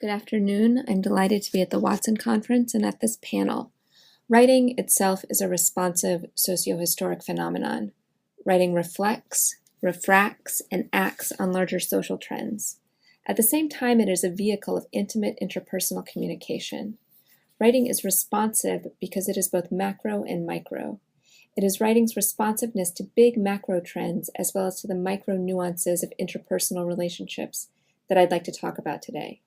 Good afternoon. I'm delighted to be at the Watson Conference and at this panel. Writing itself is a responsive socio-historic phenomenon. Writing reflects, refracts, and acts on larger social trends. At the same time, it is a vehicle of intimate interpersonal communication. Writing is responsive because it is both macro and micro. It is writing's responsiveness to big macro trends as well as to the micro nuances of interpersonal relationships that I'd like to talk about today.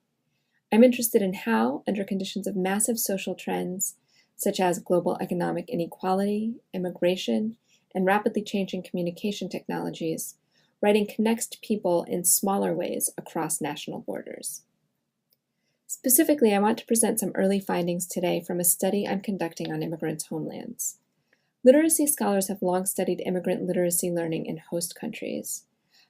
I'm interested in how, under conditions of massive social trends, such as global economic inequality, immigration, and rapidly changing communication technologies, writing connects to people in smaller ways across national borders. Specifically, I want to present some early findings today from a study I'm conducting on immigrants' homelands. Literacy scholars have long studied immigrant literacy learning in host countries.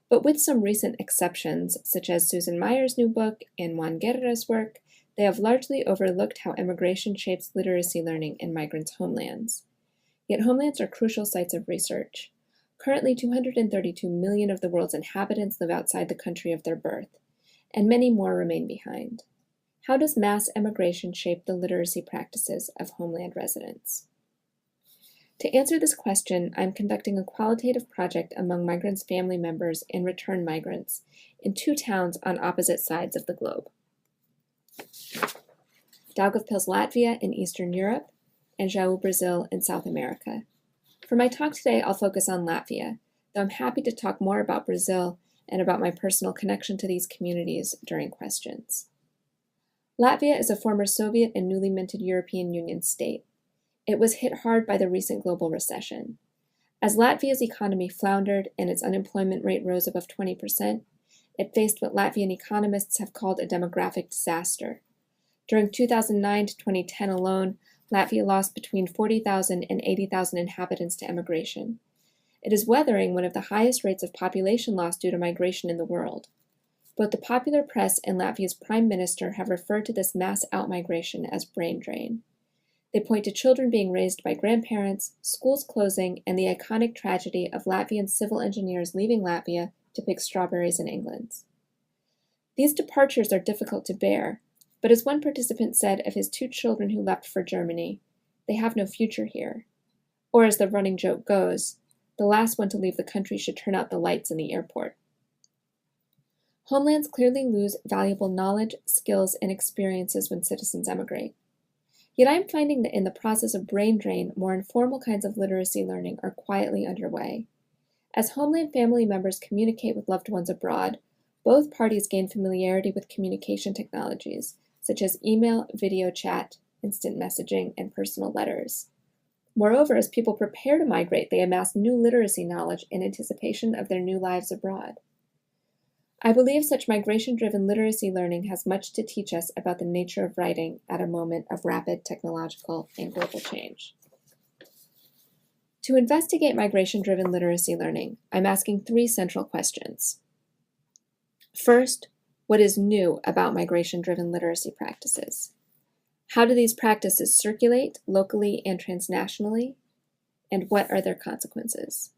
But with some recent exceptions, such as Susan Meyer's new book and Juan Guerra's work, they have largely overlooked how immigration shapes literacy learning in migrants' homelands. Yet homelands are crucial sites of research. Currently, 232 million of the world's inhabitants live outside the country of their birth, and many more remain behind. How does mass emigration shape the literacy practices of homeland residents? To answer this question, I'm conducting a qualitative project among migrants' family members and return migrants in two towns on opposite sides of the globe: Daugavpils, Latvia in Eastern Europe, and Jau, Brazil in South America. For my talk today, I'll focus on Latvia, though I'm happy to talk more about Brazil and about my personal connection to these communities during questions. Latvia is a former Soviet and newly minted European Union state. It was hit hard by the recent global recession. As Latvia's economy floundered and its unemployment rate rose above 20%, it faced what Latvian economists have called a demographic disaster. During 2009 to 2010 alone, Latvia lost between 40,000 and 80,000 inhabitants to emigration. It is weathering one of the highest rates of population loss due to migration in the world. Both the popular press and Latvia's prime minister have referred to this mass outmigration as brain drain. They point to children being raised by grandparents, schools closing, and the iconic tragedy of Latvian civil engineers leaving Latvia to pick strawberries in England. These departures are difficult to bear, but as one participant said of his two children who left for Germany, they have no future here. Or as the running joke goes, the last one to leave the country should turn out the lights in the airport. Homelands clearly lose valuable knowledge, skills, and experiences when citizens emigrate. Yet I'm finding that in the process of brain drain, more informal kinds of literacy learning are quietly underway. As homeland family members communicate with loved ones abroad, both parties gain familiarity with communication technologies, such as email, video chat, instant messaging, and personal letters. Moreover, as people prepare to migrate, they amass new literacy knowledge in anticipation of their new lives abroad. I believe such migration-driven literacy learning has much to teach us about the nature of writing at a moment of rapid technological and global change. To investigate migration-driven literacy learning, I'm asking three central questions. First, what is new about migration-driven literacy practices? How do these practices circulate locally and transnationally? And what are their consequences?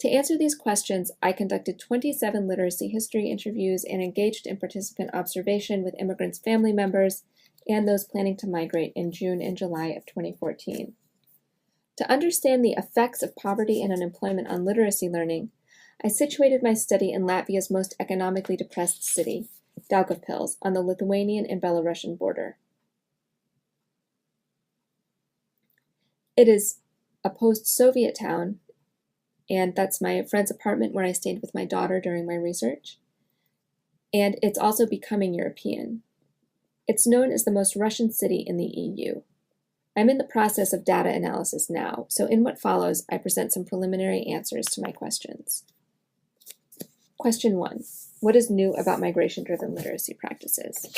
To answer these questions, I conducted 27 literacy history interviews and engaged in participant observation with immigrants' family members and those planning to migrate in June and July of 2014. To understand the effects of poverty and unemployment on literacy learning, I situated my study in Latvia's most economically depressed city, Daugavpils, on the Lithuanian and Belarusian border. It is a post-Soviet town, and that's my friend's apartment where I stayed with my daughter during my research. And it's also becoming European. It's known as the most Russian city in the EU. I'm in the process of data analysis now, so in what follows, I present some preliminary answers to my questions. Question 1. What is new about migration-driven literacy practices?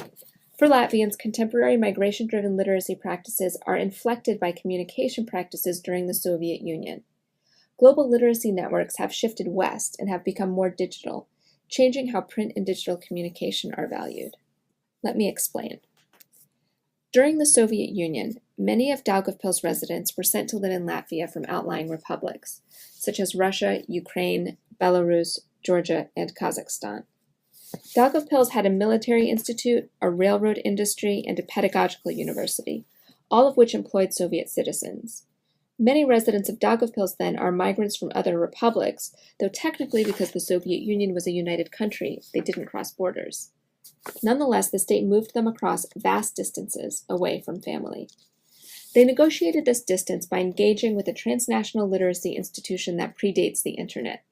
For Latvians, contemporary migration-driven literacy practices are inflected by communication practices during the Soviet Union. Global literacy networks have shifted west and have become more digital, changing how print and digital communication are valued. Let me explain. During the Soviet Union, many of Daugavpils residents were sent to live in Latvia from outlying republics, such as Russia, Ukraine, Belarus, Georgia, and Kazakhstan. Daugavpils had a military institute, a railroad industry, and a pedagogical university, all of which employed Soviet citizens. Many residents of Daugavpils then are migrants from other republics, though technically because the Soviet Union was a united country, they didn't cross borders. Nonetheless, the state moved them across vast distances away from family. They negotiated this distance by engaging with a transnational literacy institution that predates the internet,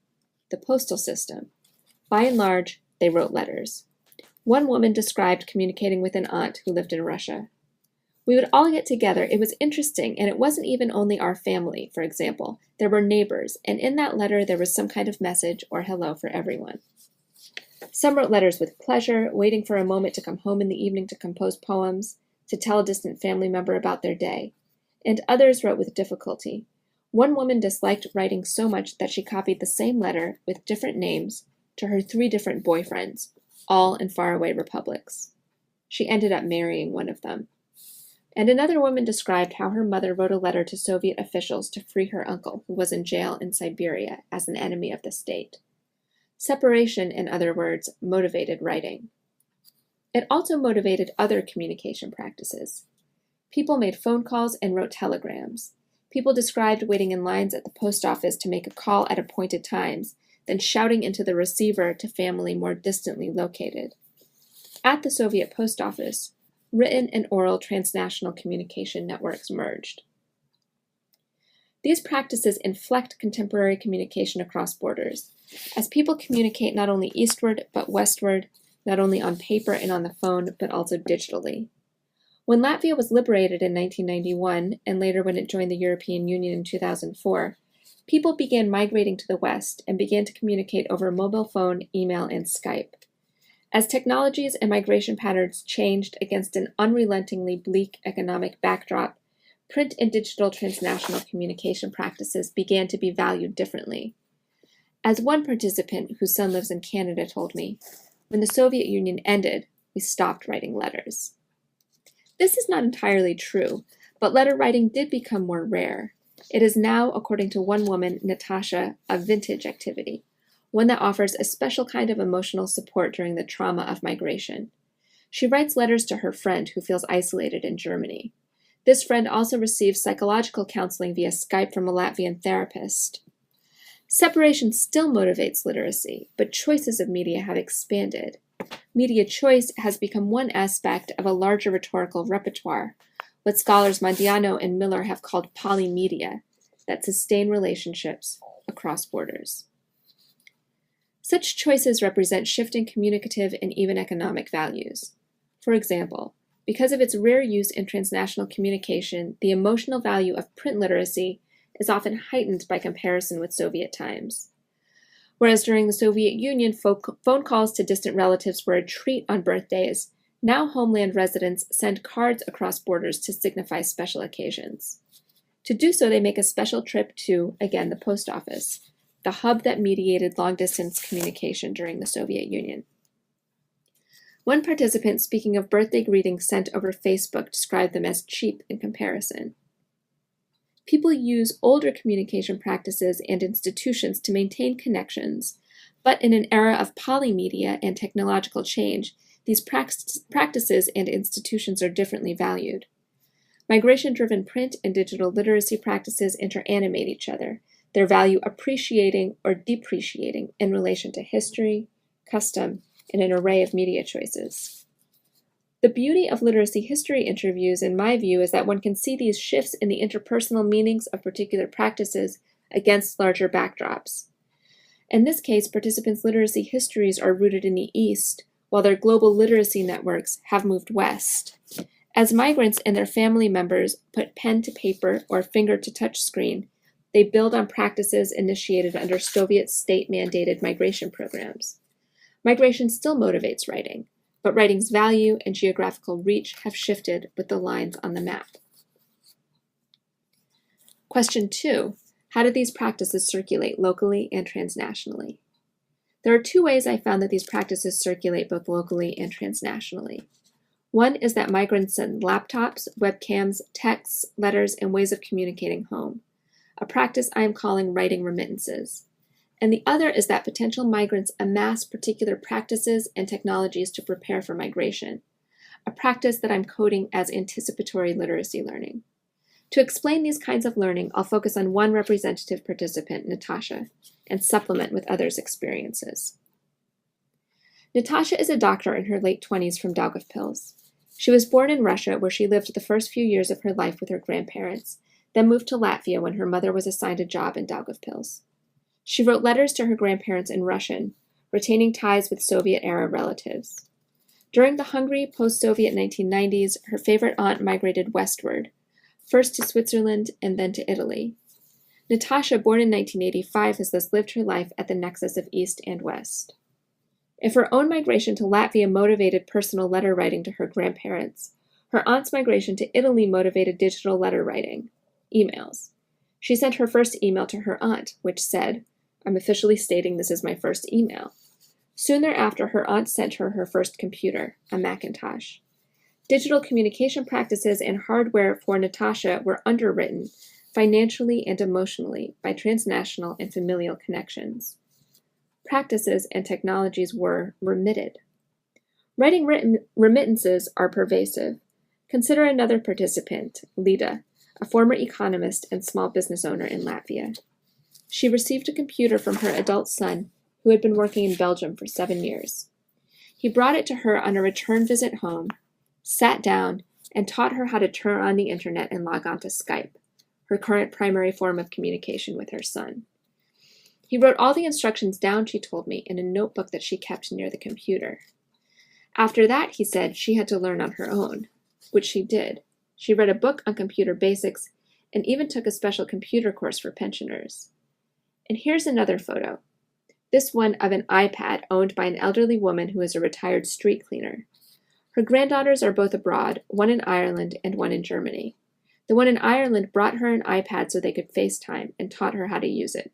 the postal system. By and large, they wrote letters. One woman described communicating with an aunt who lived in Russia. We would all get together. It was interesting, and it wasn't even only our family, for example. There were neighbors, and in that letter there was some kind of message or hello for everyone. Some wrote letters with pleasure, waiting for a moment to come home in the evening to compose poems, to tell a distant family member about their day. And others wrote with difficulty. One woman disliked writing so much that she copied the same letter with different names to her 3 different boyfriends, all in faraway republics. She ended up marrying one of them. And another woman described how her mother wrote a letter to Soviet officials to free her uncle, who was in jail in Siberia as an enemy of the state. Separation, in other words, motivated writing. It also motivated other communication practices. People made phone calls and wrote telegrams. People described waiting in lines at the post office to make a call at appointed times, then shouting into the receiver to family more distantly located. At the Soviet post office, written and oral transnational communication networks merged. These practices inflect contemporary communication across borders, as people communicate not only eastward but westward, not only on paper and on the phone, but also digitally. When Latvia was liberated in 1991, and later when it joined the European Union in 2004, people began migrating to the West and began to communicate over mobile phone, email, and Skype. As technologies and migration patterns changed against an unrelentingly bleak economic backdrop, print and digital transnational communication practices began to be valued differently. As one participant whose son lives in Canada told me, when the Soviet Union ended, we stopped writing letters. This is not entirely true, but letter writing did become more rare. It is now, according to one woman, Natasha, a vintage activity, one that offers a special kind of emotional support during the trauma of migration. She writes letters to her friend who feels isolated in Germany. This friend also receives psychological counseling via Skype from a Latvian therapist. Separation still motivates literacy, but choices of media have expanded. Media choice has become one aspect of a larger rhetorical repertoire, what scholars Mandiano and Miller have called polymedia, that sustain relationships across borders. Such choices represent shifting communicative and even economic values. For example, because of its rare use in transnational communication, the emotional value of print literacy is often heightened by comparison with Soviet times. Whereas during the Soviet Union, phone calls to distant relatives were a treat on birthdays, now homeland residents send cards across borders to signify special occasions. To do so, they make a special trip to, again, the post office, the hub that mediated long-distance communication during the Soviet Union. One participant, speaking of birthday greetings sent over Facebook, described them as cheap in comparison. People use older communication practices and institutions to maintain connections, but in an era of polymedia and technological change, these practices and institutions are differently valued. Migration-driven print and digital literacy practices interanimate each other, their value appreciating or depreciating in relation to history, custom, and an array of media choices. The beauty of literacy history interviews, in my view, is that one can see these shifts in the interpersonal meanings of particular practices against larger backdrops. In this case, participants' literacy histories are rooted in the East, while their global literacy networks have moved west. As migrants and their family members put pen to paper or finger to touch screen, they build on practices initiated under Soviet state-mandated migration programs. Migration still motivates writing, but writing's value and geographical reach have shifted with the lines on the map. Question 2. How do these practices circulate locally and transnationally? There are 2 ways I found that these practices circulate both locally and transnationally. One is that migrants send laptops, webcams, texts, letters, and ways of communicating home, a practice I am calling writing remittances. and the other is that potential migrants amass particular practices and technologies to prepare for migration, a practice that I'm coding as anticipatory literacy learning. To explain these kinds of learning, I'll focus on one representative participant, Natasha, and supplement with others' experiences. Natasha is a doctor in her late 20s from Daugavpils. She was born in Russia, where she lived the first few years of her life with her grandparents, then moved to Latvia when her mother was assigned a job in Daugavpils. She wrote letters to her grandparents in Russian, retaining ties with Soviet-era relatives. During the hungry post-Soviet 1990s, her favorite aunt migrated westward, first to Switzerland and then to Italy. Natasha, born in 1985, has thus lived her life at the nexus of East and West. If her own migration to Latvia motivated personal letter writing to her grandparents, her aunt's migration to Italy motivated digital letter writing, emails. She sent her first email to her aunt, which said, "I'm officially stating this is my first email." Soon thereafter, her aunt sent her her first computer, a Macintosh. Digital communication practices and hardware for Natasha were underwritten, financially and emotionally, by transnational and familial connections. Practices and technologies were remitted. Writing remittances are pervasive. Consider another participant, Lida, a former economist and small business owner in Latvia. She received a computer from her adult son, who had been working in Belgium for 7 years. He brought it to her on a return visit home, sat down, and taught her how to turn on the internet and log on to Skype, her current primary form of communication with her son. He wrote all the instructions down, she told me, in a notebook that she kept near the computer. After that, he said, she had to learn on her own, which she did. She read a book on computer basics and even took a special computer course for pensioners. And here's another photo, this one of an iPad owned by an elderly woman who is a retired street cleaner. Her granddaughters are both abroad, one in Ireland and one in Germany. The one in Ireland brought her an iPad so they could FaceTime and taught her how to use it.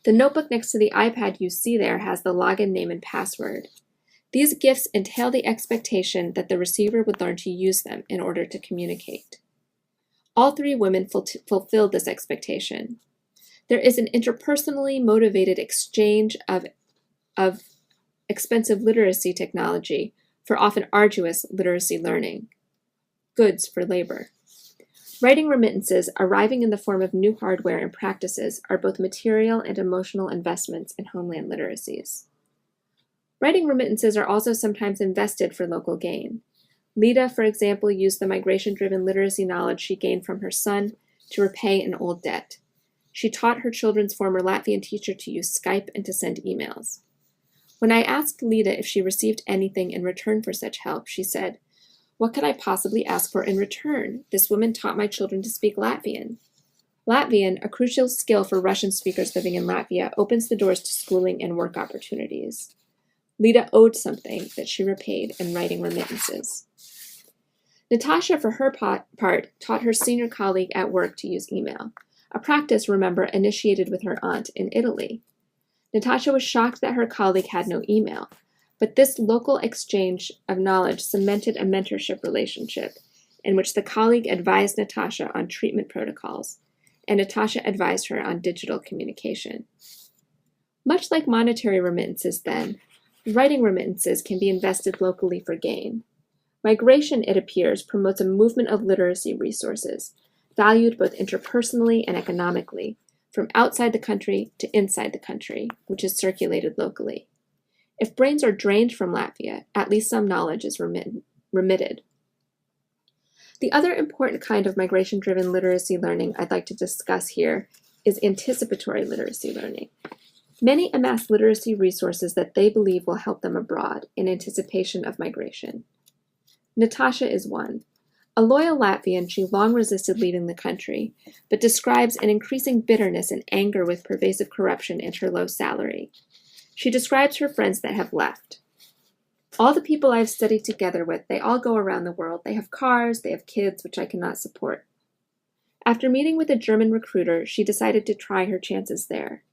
The notebook next to the iPad you see there has the login name and password. These gifts entail the expectation that the receiver would learn to use them in order to communicate. All three women fulfilled this expectation. There is an interpersonally motivated exchange of expensive literacy technology for often arduous literacy learning. Goods for labor. Writing remittances arriving in the form of new hardware and practices are both material and emotional investments in homeland literacies. Writing remittances are also sometimes invested for local gain. Lida, for example, used the migration-driven literacy knowledge she gained from her son to repay an old debt. She taught her children's former Latvian teacher to use Skype and to send emails. When I asked Lida if she received anything in return for such help, she said, "What could I possibly ask for in return? This woman taught my children to speak Latvian." Latvian, a crucial skill for Russian speakers living in Latvia, opens the doors to schooling and work opportunities. Lida owed something that she repaid in writing remittances. Natasha, for her part, taught her senior colleague at work to use email, a practice, remember, initiated with her aunt in Italy. Natasha was shocked that her colleague had no email, but this local exchange of knowledge cemented a mentorship relationship in which the colleague advised Natasha on treatment protocols, and Natasha advised her on digital communication. Much like monetary remittances, then, writing remittances can be invested locally for gain. Migration, it appears, promotes a movement of literacy resources, valued both interpersonally and economically, from outside the country to inside the country, which is circulated locally. If brains are drained from Latvia, at least some knowledge is remitted. The other important kind of migration-driven literacy learning I'd like to discuss here is anticipatory literacy learning. Many amass literacy resources that they believe will help them abroad in anticipation of migration. Natasha is one. A loyal Latvian, she long resisted leaving the country, but describes an increasing bitterness and anger with pervasive corruption and her low salary. She describes her friends that have left. "All the people I've studied together with, they all go around the world. They have cars, they have kids, which I cannot support." After meeting with a German recruiter, she decided to try her chances there.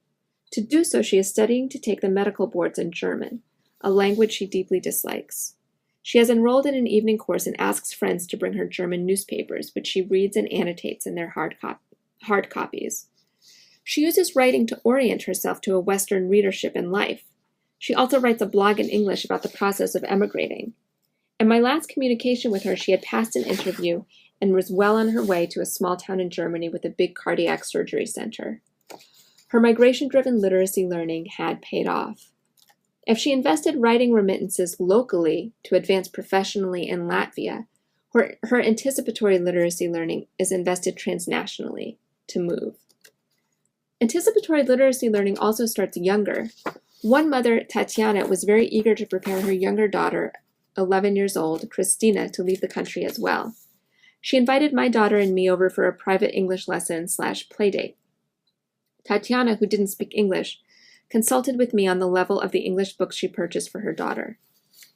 To do so, she is studying to take the medical boards in German, a language she deeply dislikes. She has enrolled in an evening course and asks friends to bring her German newspapers, which she reads and annotates in their hard copies. She uses writing to orient herself to a Western readership in life. She also writes a blog in English about the process of emigrating. In my last communication with her, she had passed an interview and was well on her way to a small town in Germany with a big cardiac surgery center. Her migration-driven literacy learning had paid off. If she invested writing remittances locally to advance professionally in Latvia, her anticipatory literacy learning is invested transnationally to move. Anticipatory literacy learning also starts younger. One mother, Tatiana, was very eager to prepare her younger daughter, 11 years old, Christina, to leave the country as well. She invited my daughter and me over for a private English lesson / playdate. Tatiana, who didn't speak English, consulted with me on the level of the English books she purchased for her daughter.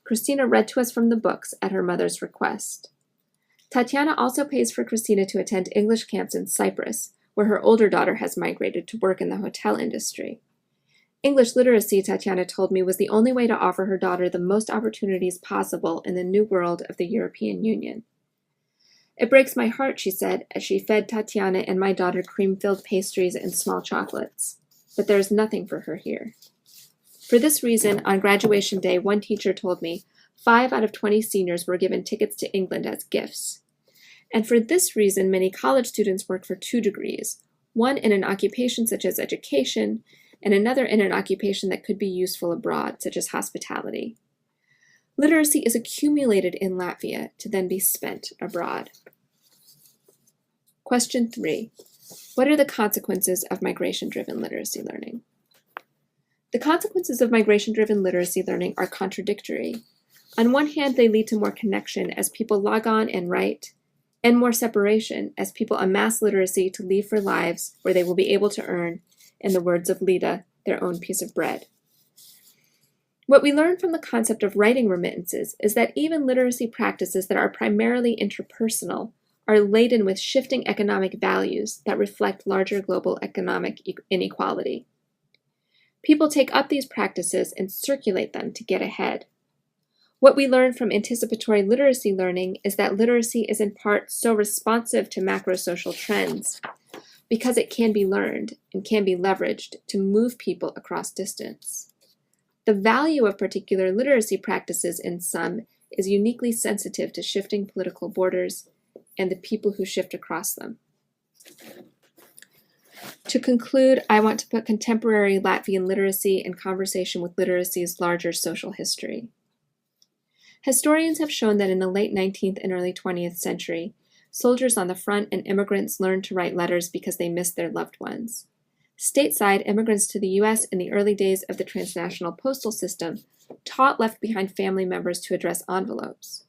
Christina read to us from the books at her mother's request. Tatiana also pays for Christina to attend English camps in Cyprus, where her older daughter has migrated to work in the hotel industry. English literacy, Tatiana told me, was the only way to offer her daughter the most opportunities possible in the new world of the European Union. It breaks my heart, she said, as she fed Tatiana and my daughter cream-filled pastries and small chocolates. But there is nothing for her here. For this reason, on graduation day, one teacher told me 5 out of 20 seniors were given tickets to England as gifts. And for this reason, many college students work for 2 degrees, one in an occupation such as education, and another in an occupation that could be useful abroad, such as hospitality. Literacy is accumulated in Latvia to then be spent abroad. Question 3. What are the consequences of migration-driven literacy learning? The consequences of migration-driven literacy learning are contradictory. On one hand, they lead to more connection as people log on and write, and more separation as people amass literacy to leave for lives where they will be able to earn, in the words of Lida, their own piece of bread. What we learn from the concept of writing remittances is that even literacy practices that are primarily interpersonal are laden with shifting economic values that reflect larger global economic inequality. People take up these practices and circulate them to get ahead. What we learn from anticipatory literacy learning is that literacy is in part so responsive to macro-social trends because it can be learned and can be leveraged to move people across distance. The value of particular literacy practices in some is uniquely sensitive to shifting political borders and the people who shift across them. To conclude, I want to put contemporary Latvian literacy in conversation with literacy's larger social history. Historians have shown that in the late 19th and early 20th century, soldiers on the front and immigrants learned to write letters because they missed their loved ones. Stateside, immigrants to the U.S. in the early days of the transnational postal system taught left-behind family members to address envelopes.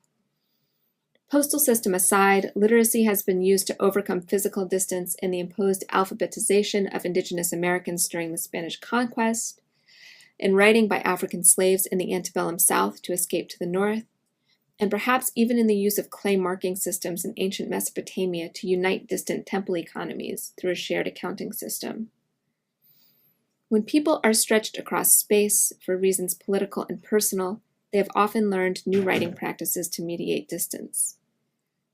Postal system aside, literacy has been used to overcome physical distance in the imposed alphabetization of indigenous Americans during the Spanish conquest, in writing by African slaves in the antebellum South to escape to the north, and perhaps even in the use of clay marking systems in ancient Mesopotamia to unite distant temple economies through a shared accounting system. When people are stretched across space for reasons political and personal, they have often learned new writing practices to mediate distance.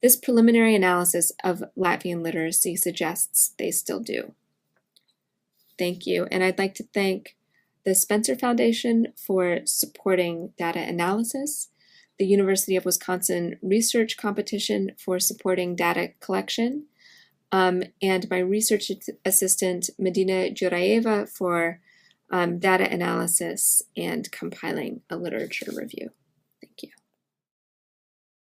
This preliminary analysis of Latvian literacy suggests they still do. Thank you, and I'd like to thank the Spencer Foundation for supporting data analysis, the University of Wisconsin Research Competition for supporting data collection, and my research assistant, Medina Jurayeva, for data analysis and compiling a literature review.